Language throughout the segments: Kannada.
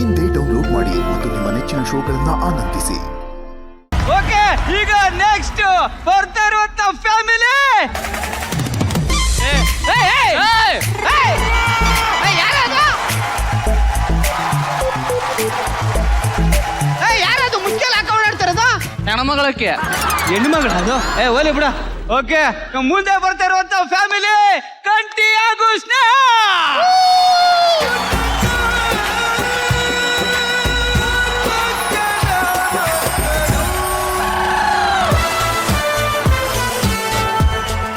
ಇಂದೇ ಡೌನ್ಲೋಡ್ ಮಾಡಿ ಮತ್ತು ನಿಮ್ಮ ನೆಚ್ಚಿನ ಶೋಗಳನ್ನ ಆನಂದಿಸಿ. ಓಕೆ, ಈಗ ನೆಕ್ಸ್ಟ್ ಬರ್ತಾ ಇರುವಂತ ಫ್ಯಾಮಿಲಿ. ಯಾರದು ಮುಚ್ಚಲ್ ಹಾಕೊಂಡಾಡ್ತಾರದು? ಹೆಣ್ಮಗಳಕ್ಕೆ ಹೆಣ್ಮಗಳ ಅದು? ಓಲಿ ಬಿಡ. ಓಕೆ, ಮುಂದೆ ಬರ್ತಾ ಇರುವಂತ ಫ್ಯಾಮಿಲಿ ಕಂಟಿ ಹಾಗೂ ಸ್ನೇಹ.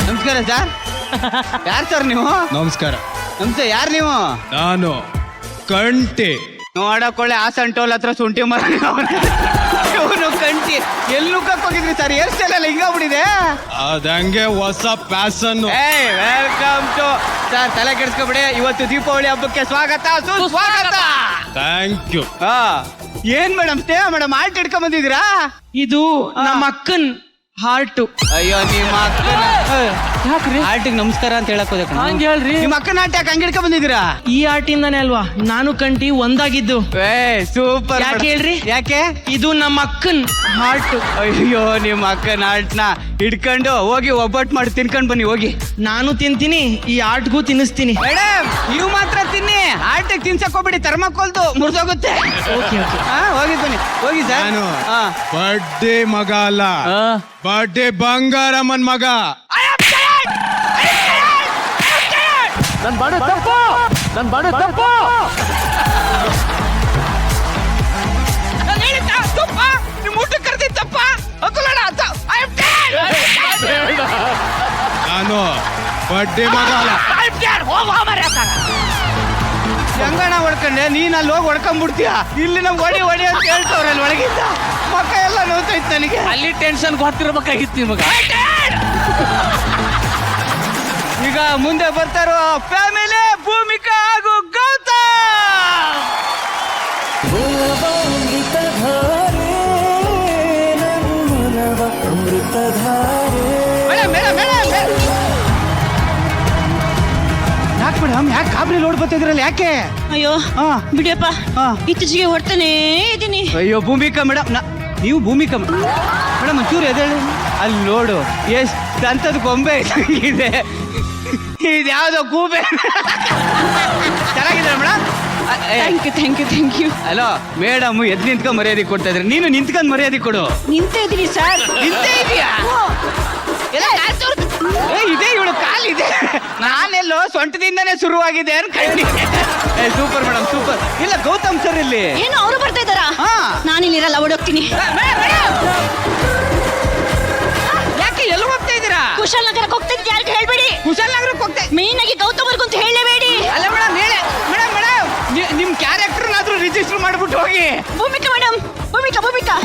ನಮಸ್ಕಾರ ಸರ್. ಯಾರು ಸರ್ ನೀವು? ನಮಸ್ಕಾರ. ನಮಸ್ತೆ. ಯಾರು ನೀವು? ನಾನು ಕಂಟಿ. ನೋಡಕೊಳ್ಳೆ ಆಸನ್ ಟೋಲ್ ಹತ್ರ ಶುಂಠಿ ಮರ. ಇವನು ಕಂಟಿ. ಎಲ್ಲಿ ನುಗ್ಗಕ್ ಹೋಗಿದ್ರಿ ಸರ್? ಹೇರ್ ಸ್ಟೈಲ್ ಎಲ್ಲ ಹಿಂಗಾಗ್ಬಿಟ್ಟಿದೆ. ಅದಂಗೆ ಹೊಸ ಪ್ಯಾಸನ್. Welcome to sir. ತಲೆ ಕೆಡಿಸ್ಕೊಬಿಡಿ. ಇವತ್ತು ದೀಪಾವಳಿ ಹಬ್ಬಕ್ಕೆ ಸ್ವಾಗತ, ಸುಸ್ವಾಗತ. Thank you. ಏನ್ ಮೇಡಮ್ ಸ್ನೇಹ ಮೇಡಮ್ ಹಾರ್ಟ್ ಇಟ್ಕೊಂಡ್ ಬಂದಿದ್ದೀರಾ? ಇದು ನಮ್ಮ ಅಕ್ಕನ್ ಹಾರ್ಟು. ಅಯ್ಯೋ, ನಿಮ್ಮ ಅಕ್ಕನ ಯಾಕ್ರಿ ಹಾರ್ಟಿಗೆ ನಮಸ್ಕಾರ ಅಂತ ಹೇಳಕ್ ಹೋದೆ. ಹಂಗೆ ಹೇಳ್ರಿ. ನಿಮ್ಮ ಅಕ್ಕನ ಹಾರ್ಟ್ ಯಾಕೆ ಹಂಗೆ ಇಟ್ಕೊಂಡ್ ಬಂದಿದ್ದೀರಾ? ಈ ಆಟಿಂದಾನೆ ಅಲ್ವಾ ನಾನು ಕಂಟಿ ಒಂದಾಗಿದ್ದು. ಸೂಪರ್. ಯಾಕೆ ಹೇಳ್ರಿ? ಯಾಕೆ? ಇದು ನಮ್ಮ ಅಕ್ಕನ್ ಹಾರ್ಟ್. ಅಯ್ಯೋ, ನಿಮ್ಮ ಅಕ್ಕನ ಹಾರ್ಟ್ನ ಹಿಡ್ಕೊಂಡು ಹೋಗಿ ಒಬ್ಬಟ್ಟು ಮಾಡಿ ತಿನ್ಕೊಂಡ್ ಬನ್ನಿ ಹೋಗಿ. ನಾನು ತಿಂತೀನಿ, ಈ ಆಟ್ಗೂ ತಿನ್ನಿಸ್ತೀನಿ. ಮೇಡಮ್, ನೀವು ಮಾತ್ರ ತಿನ್ನಿ, ಹಾರ್ಟಿಗೆ ತಿನ್ಸಕ್ ಹೋಗ್ಬಿಡಿ, ಥರ್ಮಾಕೋಲ್ದು ಮುರಿದೋಗುತ್ತೆ. Okay okay. ಹೋಗಿ ಬನ್ನಿ, ಹೋಗಿ ಸರ್. ನಾನು ಬರ್ಡೇ ಮಗ ಅಲ್ಲ, ಬರ್ಡೇ ಬಂಗಾರಮ್ಮನ್ ಮಗ. ನನ್ ಬಾಡ ತಪ್ಪು, ನನ್ ಬಾಡ ತಪ್ಪು. ನಿಮ್ ಊಟಕ್ಕೆ ಕರ್ದಿದ್ ತಪ್ಪ. ನಾನು ಬರ್ಡೇ ಮಗ ಅಲ್ಲ. ಹೆಂಗಣ ಹೊಡ್ಕೊಂಡೆ? ನೀನ್ ಅಲ್ಲಿ ಹೋಗಿ ಹೊಡ್ಕೊಂಡ್ಬಿಡ್ತೀಯ. ಇಲ್ಲಿ ನಮ್ಗೆ ಹೊಡಿ ಹೊಡಿ ಅಂತ ಹೇಳ್ತವ್ರಲ್ಲ ಒಳಗಿಂದ. ಮಕ್ಕ ಎಲ್ಲ ನೋಡ್ತೈತ್ ನನಗೆ. ಅಲ್ಲಿ ಟೆನ್ಷನ್ ಗೊತ್ತಿರ್ಬೇಕಾಗಿತ್ತು ನಿಮಗ. ಈಗ ಮುಂದೆ ಬರ್ತಾ ಇರೋ ಫ್ಯಾಮಿಲಿ ಭೂಮಿಕಾ ಹಾಗೂ ಗೌತಮ್. ಯಾಕೆ ಮೇಡಮ್, ಯಾಕೆ ಕಾಬ್ರಿ ಲೋಡ್ ಬರ್ತಿದ್ರಲ್ಲ? ಯಾಕೆ? ಅಯ್ಯೋ ಬಿಡಿಯಪ್ಪ, ಇತ್ತೀಚೆಗೆ ಹೊಡ್ತಾನೇ ಇದ್ದೀನಿ. ಅಯ್ಯೋ ಭೂಮಿಕಾ ಮೇಡಮ್, ನೀವು ಭೂಮಿಕಾ ಮೇಡಮ್ ಒಂಚೂರು ಎದೇಳಿ. ಅಲ್ಲಿ ನೋಡು ಎಷ್ಟು ಅಂತದ್ ಗೊಂಬೆ ಇದೆ. ಇದ್ಯಾವುದೋ ಗೂಬೆ. ಚೆನ್ನಾಗಿದೆ madam. Thank you. Hello madam, ಎದ್ ನಿಂತ್ಕೊಂಡ್ ಮರ್ಯಾದೆ ಕೊಡ್ತಾ ಇದ್ರಿ, ನೀನು ನಿಂತ್ಕೊಂಡ್ ಮರ್ಯಾದೆ ಕೊಡು. ನಿಂತ ಇದ್ದೀನಿ ಸರ್. ನಿಂತೇ ಇದೆಯಾ? ಇದೇ ಇವಳು ಕಾಲಿದೆ. ನಾನೆಲ್ಲೋ ಸೊಂಟದಿಂದಾನೇ ಶುರುವಾಗಿದೆ ಅನ್ಕೊಂಡಿ. Super madam, super. ಇಲ್ಲ ಗೌತಮ್ ಸರ್ ಇಲ್ಲಿ. ಏನು ಅವರು ಬರ್ತಾ ಇದ್ದಾರಾ? ನಾನಿಲ್ಲಿರಲ್ಲ, ಓಡೋಗ್ತೀನಿ. ಯಾಕೆ ಎಲ್ಲ ಹೋಗ್ತಾ ಇದ್ದೀರಾ? ಕುಶಾಲ್ ನಗರಕ್ಕೆ ಹೋಗ್ತಾ ಇದ್ದೀನಿ, ಯಾರಿಗೆ ಹೇಳ್ಬೇಡಿ. ಕುಶಾಲ್ ನಗರಕ್ಕೆ ಹೋಗ್ತಾ ಮೇನ್ ಆಗಿ ಗೌತಮ್ ಅವ್ರಿಗೂ ಅಂತ ಹೇಳಲೇಬೇಡಿ. ಅಲ್ಲ ಮೇಡಮ್, ಹೇಳಿ ಮೇಡಮ್. ನಿಮ್ ಕ್ಯಾರೆಕ್ಟರ್ನಾದ್ರೂ ರಿಜಿಸ್ಟರ್ ಮಾಡ್ಬಿಟ್ಟು ಹೋಗಿ. ಭೂಮಿಕಾ ಮೇಡಮ್, ಭೂಮಿಕಾ.